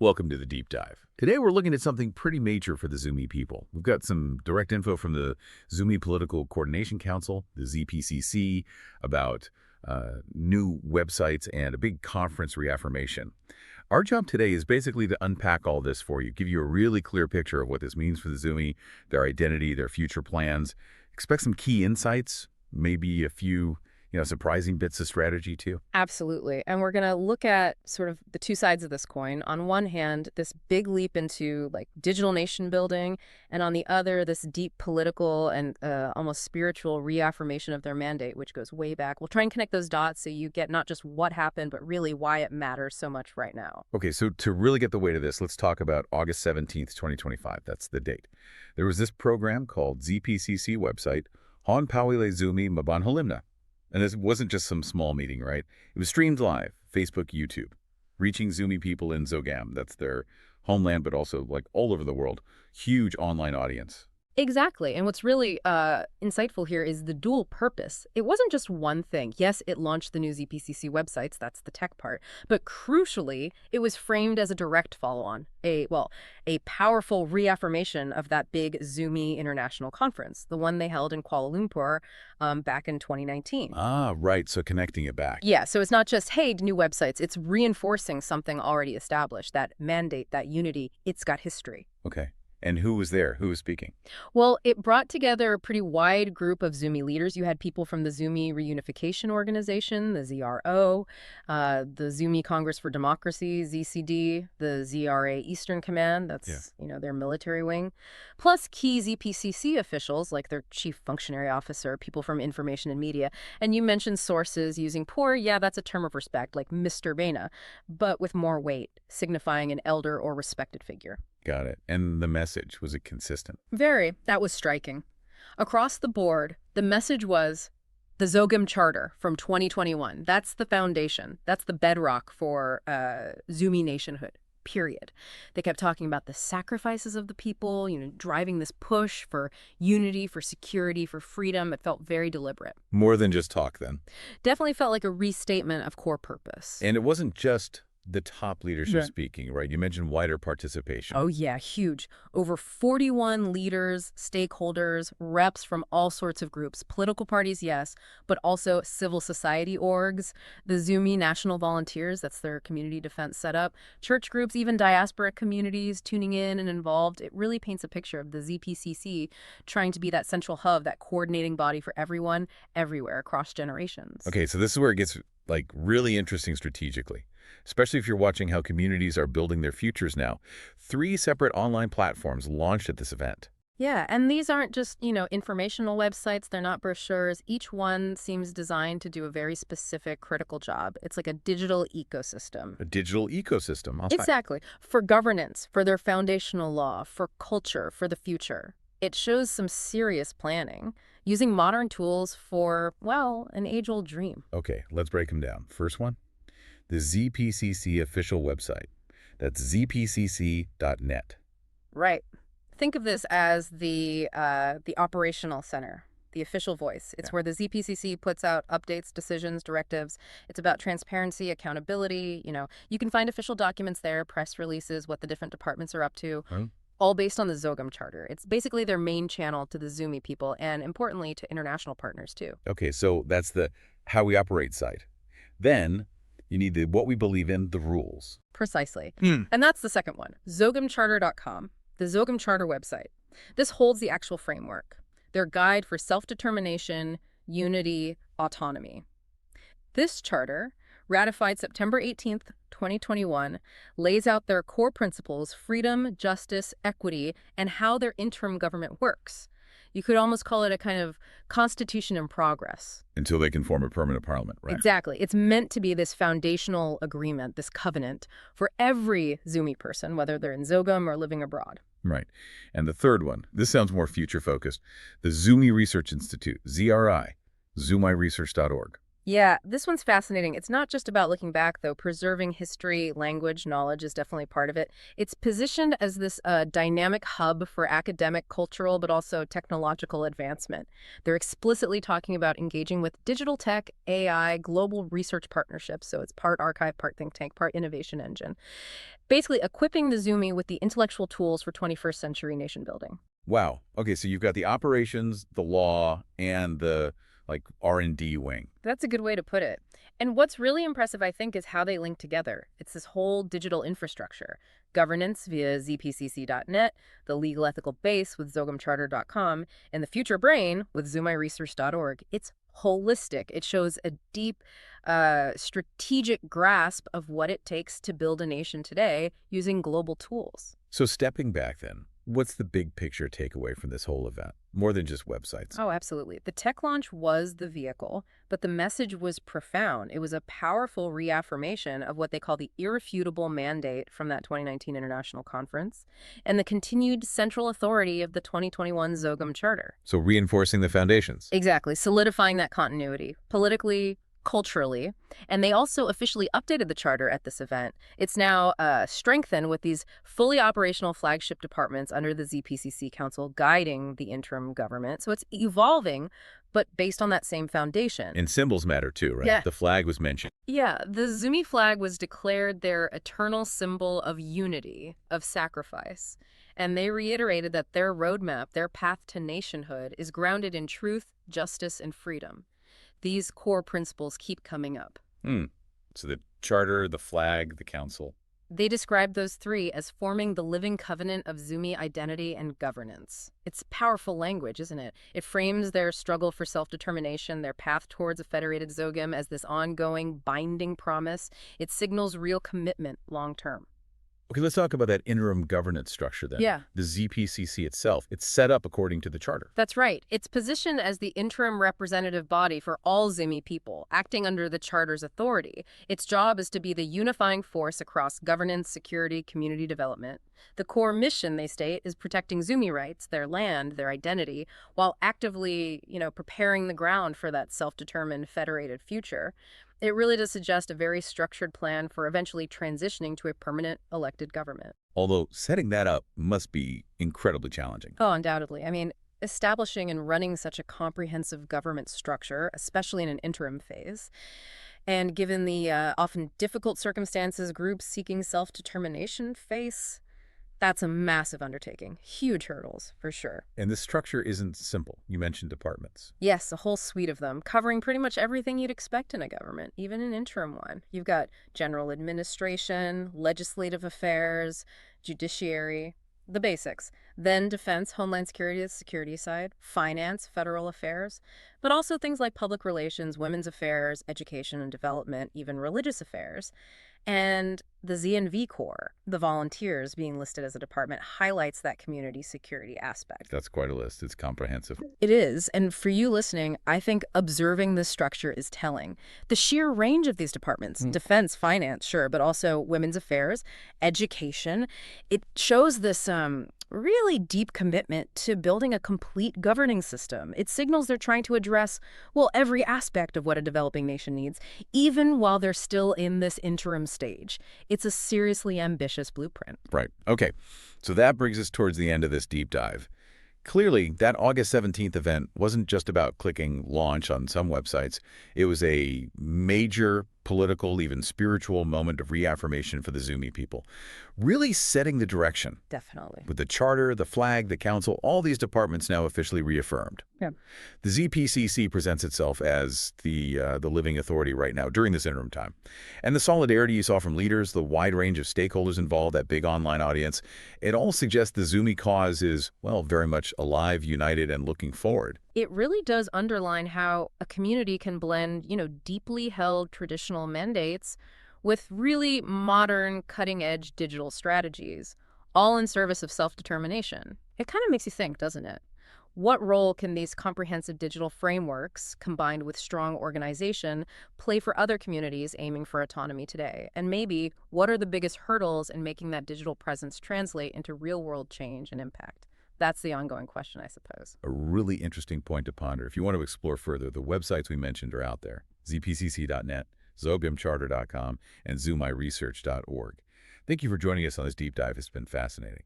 Welcome to the Deep Dive. Today we're looking at something pretty major for the Zomi people. We've got some direct info from the Zomi Political Coordination Council, the ZPCC, about new websites and a big conference reaffirmation. Our job today is basically to unpack all this for you, give you a really clear picture of what this means for the Zomi, their identity, their future plans. Expect some key insights, maybe a few surprising bits of strategy too. Absolutely. And we're going to look at sort of the two sides of this coin. On one hand, this big leap into digital nation building, and on the other, this deep political and almost spiritual reaffirmation of their mandate, which goes way back. We'll try and connect those dots so you get not just what happened, but really why it matters so much right now. Okay, so to really get the weight of this, let's talk about August 17th, 2025. That's the date. There was this program called ZPCC website, Han Pawile Zumi Maban Halimna. And this wasn't just some small meeting, right? It was streamed live, Facebook, YouTube, reaching Zomi people in Zogam. That's their homeland, but also all over the world. Huge online audience. Exactly. And what's really insightful here is the dual purpose. It wasn't just one thing. Yes, it launched the new ZPCC websites. That's the tech part. But crucially, it was framed as a direct follow-on, a powerful reaffirmation of that big Zomi International Conference, the one they held in Kuala Lumpur back in 2019. Ah, right. So connecting it back. Yeah. So it's not just, hey, new websites. It's reinforcing something already established, that mandate, that unity. It's got history. Okay. And who was there? Who was speaking? Well, it brought together a pretty wide group of Zomi leaders. You had people from the Zomi Reunification Organization, the ZRO, the Zomi Congress for Democracy, ZCD, the ZRA Eastern Command, that's, their military wing, plus key ZPCC officials like their chief functionary officer, people from information and media. And you mentioned sources using poor, that's a term of respect, like Mr. Bena, but with more weight, signifying an elder or respected figure. Got it. And the message, was it consistent? Very. That was striking. Across the board, the message was the Zogam Charter from 2021. That's the foundation. That's the bedrock for Zomi nationhood, period. They kept talking about the sacrifices of the people, driving this push for unity, for security, for freedom. It felt very deliberate. More than just talk, then. Definitely felt like a restatement of core purpose. And it wasn't just the top leadership speaking, right? You mentioned wider participation. Oh, yeah, huge. Over 41 leaders, stakeholders, reps from all sorts of groups. Political parties, yes, but also civil society orgs, the Zomi National Volunteers, that's their community defense setup, church groups, even diaspora communities tuning in and involved. It really paints a picture of the ZPCC trying to be that central hub, that coordinating body for everyone, everywhere, across generations. Okay, so this is where it gets really interesting strategically, especially if you're watching how communities are building their futures now. 3 separate online platforms launched at this event. Yeah, and these aren't just, informational websites. They're not brochures. Each one seems designed to do a very specific, critical job. It's like a digital ecosystem. A digital ecosystem. Exactly. For governance, for their foundational law, for culture, for the future. It shows some serious planning, using modern tools for, an age-old dream. Okay, let's break them down. First one, the ZPCC official website. That's zpcc.net. Right. Think of this as the operational center, the official voice. It's where the ZPCC puts out updates, decisions, directives. It's about transparency, accountability. You can find official documents there, press releases, what the different departments are up to. All based on the Zogam Charter. It's basically their main channel to the Zomi people and, importantly, to international partners, too. Okay, so that's the how we operate side. Then you need the what we believe in, the rules. Precisely. And that's the second one, zogamcharter.com, the Zogam Charter website. This holds the actual framework, their guide for self-determination, unity, autonomy. This charter, ratified September 18th, 2021, lays out their core principles, freedom, justice, equity, and how their interim government works. You could almost call it a kind of constitution in progress. Until they can form a permanent parliament, right? Exactly. It's meant to be this foundational agreement, this covenant, for every Zomi person, whether they're in Zogam or living abroad. Right. And the third one, this sounds more future-focused, the Zomi Research Institute, ZRI, ZoomiResearch.org. Yeah, this one's fascinating. It's not just about looking back, though. Preserving history, language, knowledge is definitely part of it. It's positioned as this dynamic hub for academic, cultural, but also technological advancement. They're explicitly talking about engaging with digital tech, AI, global research partnerships. So it's part archive, part think tank, part innovation engine. Basically, equipping the Zoomi with the intellectual tools for 21st century nation building. Wow. Okay, so you've got the operations, the law, and the like R&D wing. That's a good way to put it. And what's really impressive, I think, is how they link together. It's this whole digital infrastructure. Governance via zpcc.net, the legal ethical base with zogamcharter.com, and the future brain with zoomiresearch.org. It's holistic. It shows a deep strategic grasp of what it takes to build a nation today using global tools. So stepping back then, what's the big picture takeaway from this whole event? More than just websites. Oh, absolutely. The tech launch was the vehicle, but the message was profound. It was a powerful reaffirmation of what they call the irrefutable mandate from that 2019 international conference and the continued central authority of the 2021 Zogam Charter. So reinforcing the foundations. Exactly, solidifying that continuity politically, culturally, and they also officially updated the charter at this event. It's now strengthened with these fully operational flagship departments under the ZPCC Council guiding the interim government. So it's evolving, but based on that same foundation. And symbols matter too, right? Yeah. The flag was mentioned. Yeah, the Zuni flag was declared their eternal symbol of unity, of sacrifice. And they reiterated that their roadmap, their path to nationhood, is grounded in truth, justice, and freedom. These core principles keep coming up. So the charter, the flag, the council. They describe those three as forming the living covenant of Zumi identity and governance. It's powerful language, isn't it? It frames their struggle for self-determination, their path towards a federated Zogam as this ongoing, binding promise. It signals real commitment long-term. Okay, let's talk about that interim governance structure then. Yeah. The ZPCC itself, it's set up according to the charter. That's right. It's positioned as the interim representative body for all Zimi people, acting under the Charter's authority. Its job is to be the unifying force across governance, security, community development. The core mission, they state, is protecting Zumi rights, their land, their identity, while actively, preparing the ground for that self-determined federated future. It really does suggest a very structured plan for eventually transitioning to a permanent elected government. Although setting that up must be incredibly challenging. Oh, undoubtedly. I mean, establishing and running such a comprehensive government structure, especially in an interim phase, and given the often difficult circumstances groups seeking self-determination face, that's a massive undertaking. Huge hurdles, for sure. And this structure isn't simple. You mentioned departments. Yes, a whole suite of them, covering pretty much everything you'd expect in a government, even an interim one. You've got general administration, legislative affairs, judiciary, the basics. Then defense, homeland security, the security side, finance, federal affairs, but also things like public relations, women's affairs, education and development, even religious affairs. And the ZNV Corps, the volunteers being listed as a department, highlights that community security aspect. That's quite a list. It's comprehensive. It is. And for you listening, I think observing this structure is telling. The sheer range of these departments, defense, finance, sure, but also women's affairs, education, it shows this really deep commitment to building a complete governing system. It signals they're trying to address, well, every aspect of what a developing nation needs, even while they're still in this interim stage. It's a seriously ambitious blueprint. Right. Okay. So that brings us towards the end of this deep dive. Clearly, that August 17th event wasn't just about clicking launch on some websites. It was a major political, even spiritual moment of reaffirmation for the Zumi people, really setting the direction. Definitely. With the charter, the flag, the council, all these departments now officially reaffirmed. Yeah. The ZPCC presents itself as the living authority right now during this interim time. And the solidarity you saw from leaders, the wide range of stakeholders involved, that big online audience, it all suggests the Zumi cause is, well, very much alive, united, and looking forward. It really does underline how a community can blend, deeply held traditional mandates with really modern, cutting-edge digital strategies, all in service of self-determination. It kind of makes you think, doesn't it? What role can these comprehensive digital frameworks, combined with strong organization, play for other communities aiming for autonomy today? And maybe, what are the biggest hurdles in making that digital presence translate into real-world change and impact? That's the ongoing question, I suppose. A really interesting point to ponder. If you want to explore further, the websites we mentioned are out there: zpcc.net, zobimcharter.com, and zoomiresearch.org. Thank you for joining us on this deep dive. It's been fascinating.